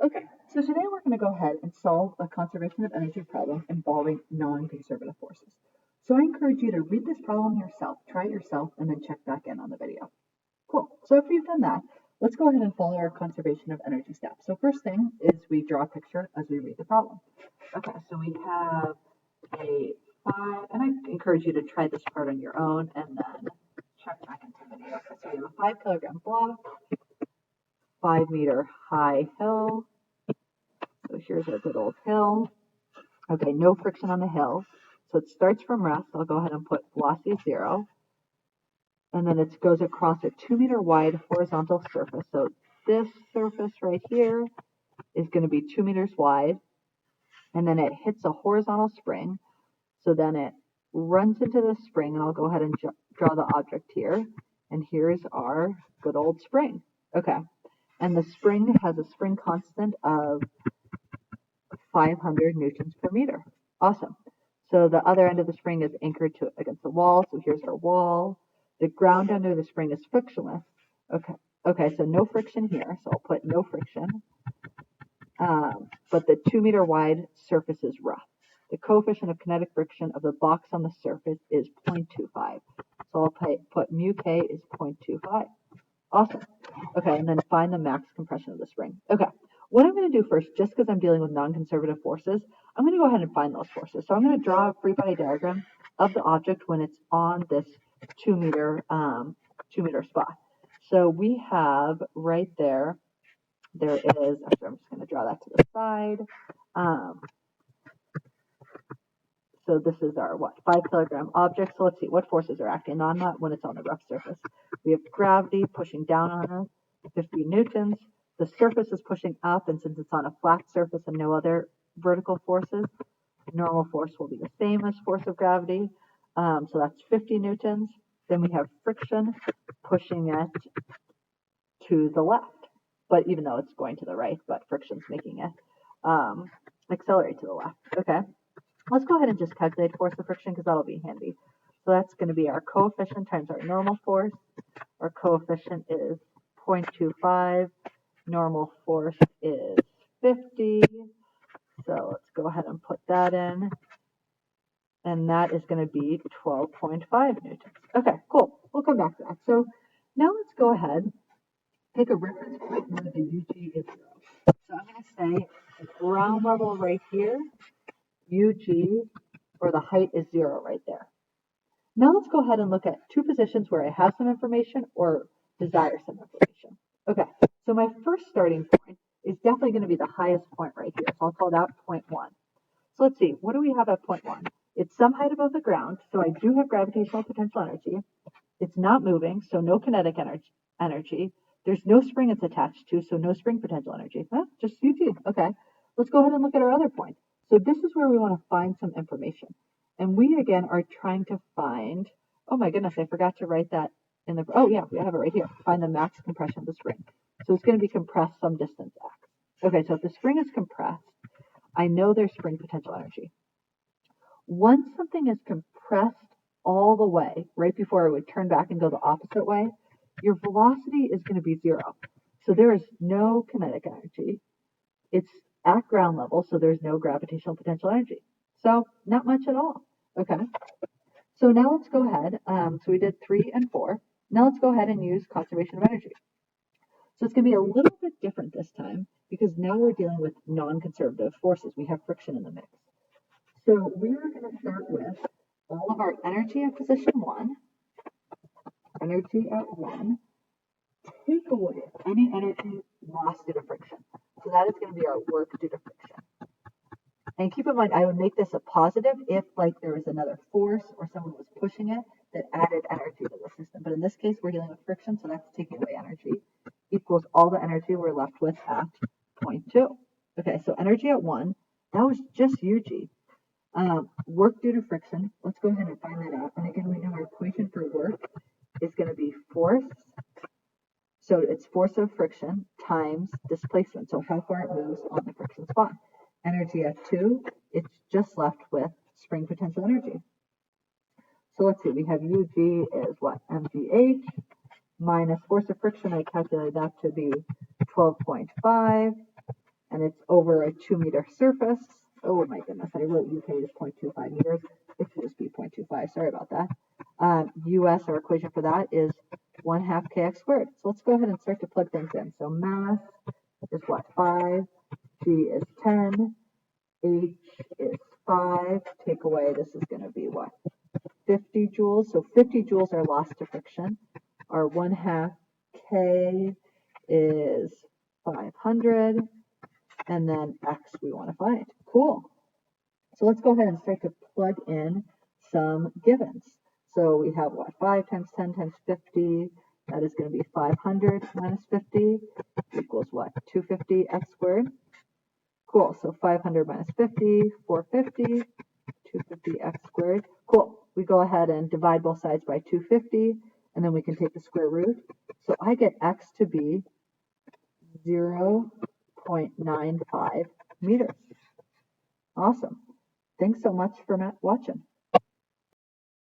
Okay, so today we're going to go ahead and solve a conservation of energy problem involving non-conservative forces. So I encourage you to read this problem yourself, try it yourself, and then check back in on the video. Cool. So after you've done that, let's go ahead and follow our conservation of energy steps. So first thing is we draw a picture as we read the problem. Okay, so we have a 5, and I encourage you to try this part on your own and then check back into the video. Okay, so we have a 5 kilogram block, 5 meter high hill. So here's our good old hill. Okay, no friction on the hill. So it starts from rest. I'll go ahead and put velocity 0. And then it goes across a 2 meter wide horizontal surface. So this surface right here is going to be 2 meters wide. And then it hits a horizontal spring. So then it runs into the spring, and I'll go ahead and draw the object here. And here's our good old spring. Okay, and the spring has a spring constant of 500 newtons per meter. Awesome. So the other end of the spring is anchored against the wall. So here's our wall. The ground under the spring is frictionless. Okay, so no friction here. So I'll put no friction. But the 2 meter wide surface is rough. The coefficient of kinetic friction of the box on the surface is 0.25. So I'll put mu k is 0.25. Awesome. Okay, and then find the max compression of the spring. Okay, what I'm going to do first, just because I'm dealing with non-conservative forces, I'm going to go ahead and find those forces. So I'm going to draw a free body diagram of the object when it's on this 2 meter spot. So we have right there, actually I'm just going to draw that to the side. So this is our 5 kilogram object. So let's see what forces are acting on that when it's on the rough surface. We have gravity pushing down on us, 50 newtons. The surface is pushing up, and since it's on a flat surface and no other vertical forces, normal force will be the same as force of gravity. So that's 50 newtons. Then we have friction pushing it to the left, but even though it's going to the right, but friction's making it accelerate to the left. Okay. Let's go ahead and just calculate force of friction because that'll be handy. So that's going to be our coefficient times our normal force. Our coefficient is 0.25. Normal force is 50. So let's go ahead and put that in. And that is going to be 12.5 newtons. Okay, cool. We'll come back to that. So now let's go ahead, take a reference point where the UG is 0. So I'm going to say ground level right here, UG, or the height is 0 right there. Now let's go ahead and look at two positions where I have some information or desire some information. Okay, so my first starting point is definitely going to be the highest point right here. So I'll call that point 1. So let's see, what do we have at point 1? It's some height above the ground, so I do have gravitational potential energy. It's not moving, so no kinetic energy. There's no spring it's attached to, so no spring potential energy. Just UG. Okay, let's go ahead and look at our other point. So this is where we want to find some information. And we, again, are trying to find, oh my goodness, I forgot to write that in the, oh yeah, we have it right here. Find the max compression of the spring. So it's going to be compressed some distance x. Okay, so if the spring is compressed, I know there's spring potential energy. Once something is compressed all the way, right before it would turn back and go the opposite way, your velocity is going to be 0. So there is no kinetic energy. It's at ground level, so there's no gravitational potential energy. So not much at all. Okay. So now let's go ahead. So we did 3 and 4. Now let's go ahead and use conservation of energy. So it's going to be a little bit different this time because now we're dealing with non-conservative forces. We have friction in the mix. So we are going to start with all of our energy at position 1. Energy at 1. Take away any energy lost due to friction. So that is going to be our work due to friction. And keep in mind, I would make this a positive if like there was another force or someone was pushing it that added energy to the system. But in this case, we're dealing with friction, so that's taking away energy, equals all the energy we're left with at point 2. Okay, so energy at 1, that was just UG. Work due to friction, let's go ahead and find that out. And again, we know our equation for work is going to be force. So it's force of friction times displacement. So how far it moves on the friction spot. Energy at 2, it's just left with spring potential energy. So let's see, we have UG is what? mgh minus force of friction. I calculated that to be 12.5 and it's over a 2-meter surface. Oh my goodness, I wrote UK as 0.25 meters. It should just be 0.25. Sorry about that. US, our equation for that is 1/2 kx squared. So let's go ahead and start to plug things in. So mass is what? 5. G is 10. H is 5. Take away, this is going to be what? 50 joules. So 50 joules are lost to friction. Our 1/2 K is 500. And then X we want to find. Cool. So let's go ahead and start to plug in some givens. So we have what? 5 times 10 times 50. That is going to be 500 minus 50 equals what? 250 x squared. Cool. So 500 minus 50, 450, 250 x squared. Cool. We go ahead and divide both sides by 250, and then we can take the square root. So I get x to be 0.95 meters. Awesome. Thanks so much for watching.